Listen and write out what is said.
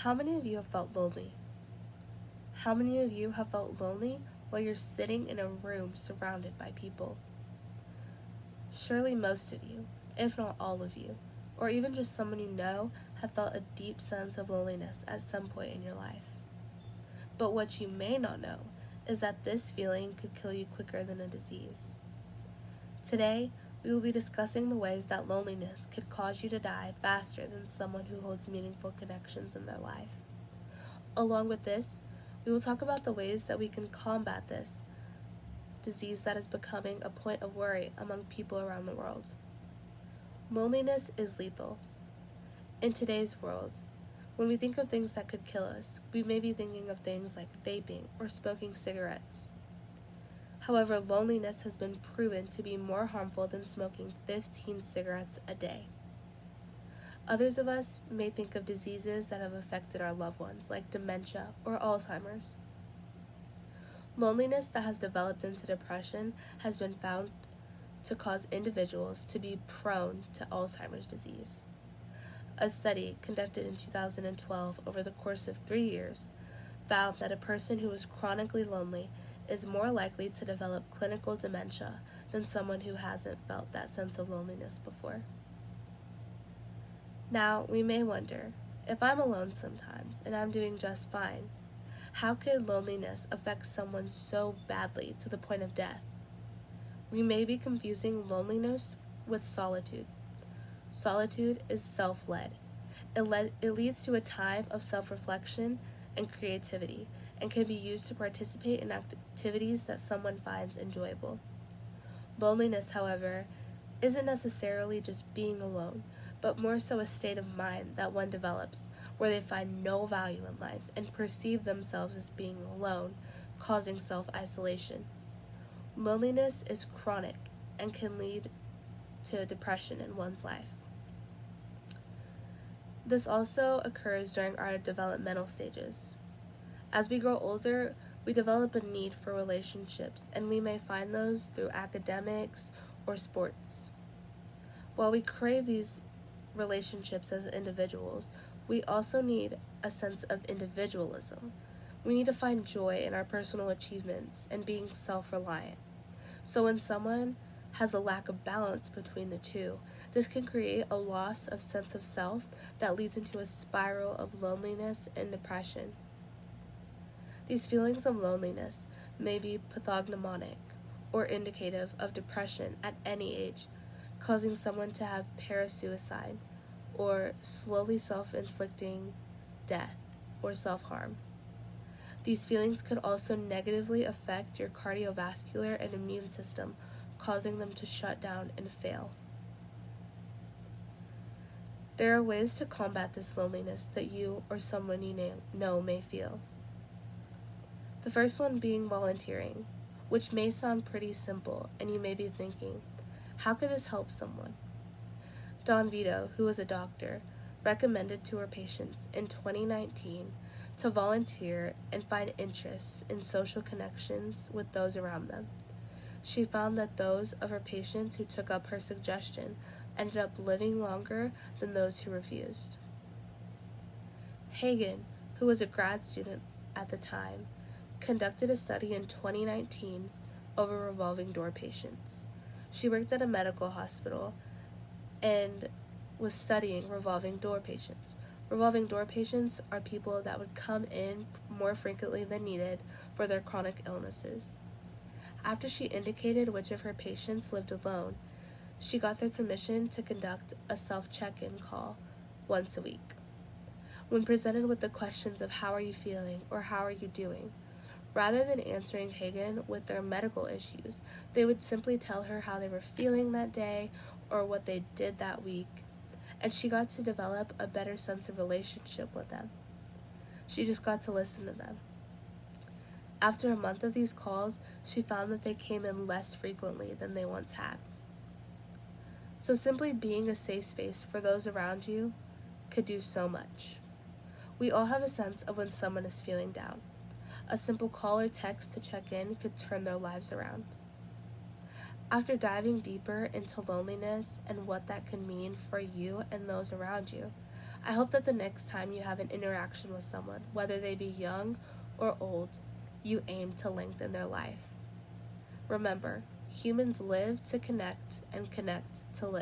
How many of you have felt lonely? How many of you have felt lonely while you're sitting in a room surrounded by people? Surely most of you, if not all of you, or even just someone you know, have felt a deep sense of loneliness at some point in your life. But what you may not know is that this feeling could kill you quicker than a disease. Today, we will be discussing the ways that loneliness could cause you to die faster than someone who holds meaningful connections in their life. Along with this, we will talk about the ways that we can combat this disease that is becoming a point of worry among people around the world. Loneliness is lethal. In today's world, when we think of things that could kill us, we may be thinking of things like vaping or smoking cigarettes. However, loneliness has been proven to be more harmful than smoking 15 cigarettes a day. Others of us may think of diseases that have affected our loved ones, like dementia or Alzheimer's. Loneliness that has developed into depression has been found to cause individuals to be prone to Alzheimer's disease. A study conducted in 2012 over the course of 3 years found that a person who is chronically lonely is more likely to develop clinical dementia than someone who hasn't felt that sense of loneliness before. Now, we may wonder, if I'm alone sometimes and I'm doing just fine, how could loneliness affect someone so badly to the point of death? We may be confusing loneliness with solitude. Solitude is self-led. It leads to a time of self-reflection and creativity and can be used to participate in activities that someone finds enjoyable. Loneliness, however, isn't necessarily just being alone, but more so a state of mind that one develops where they find no value in life and perceive themselves as being alone, causing self-isolation. Loneliness is chronic and can lead to depression in one's life. This also occurs during our developmental stages. As we grow older, we develop a need for relationships, and we may find those through academics or sports. While we crave these relationships as individuals, we also need a sense of individualism. We need to find joy in our personal achievements and being self-reliant. So when someone has a lack of balance between the two, this can create a loss of sense of self that leads into a spiral of loneliness and depression. These feelings of loneliness may be pathognomonic or indicative of depression at any age, causing someone to have parasuicide or slowly self-inflicting death or self-harm. These feelings could also negatively affect your cardiovascular and immune system, causing them to shut down and fail. There are ways to combat this loneliness that you or someone you know may feel. The first one being volunteering, which may sound pretty simple, and you may be thinking, how could this help someone? Dawn Vito, who is a doctor, recommended to her patients in 2019 to volunteer and find interests in social connections with those around them. She found that those of her patients who took up her suggestion ended up living longer than those who refused. Hagen, who was a grad student at the time, conducted a study in 2019 over revolving door patients. She worked at a medical hospital and was studying revolving door patients. Revolving door patients are people that would come in more frequently than needed for their chronic illnesses. After she indicated which of her patients lived alone, she got their permission to conduct a self-check-in call once a week. When presented with the questions of how are you feeling or how are you doing, rather than answering Hagen with their medical issues, they would simply tell her how they were feeling that day or what they did that week, and she got to develop a better sense of relationship with them. She just got to listen to them. After a month of these calls, she found that they came in less frequently than they once had. So simply being a safe space for those around you could do so much. We all have a sense of when someone is feeling down. A simple call or text to check in could turn their lives around. After diving deeper into loneliness and what that can mean for you and those around you, I hope that the next time you have an interaction with someone, whether they be young or old, you aim to lengthen their life. Remember, humans live to connect and connect to live.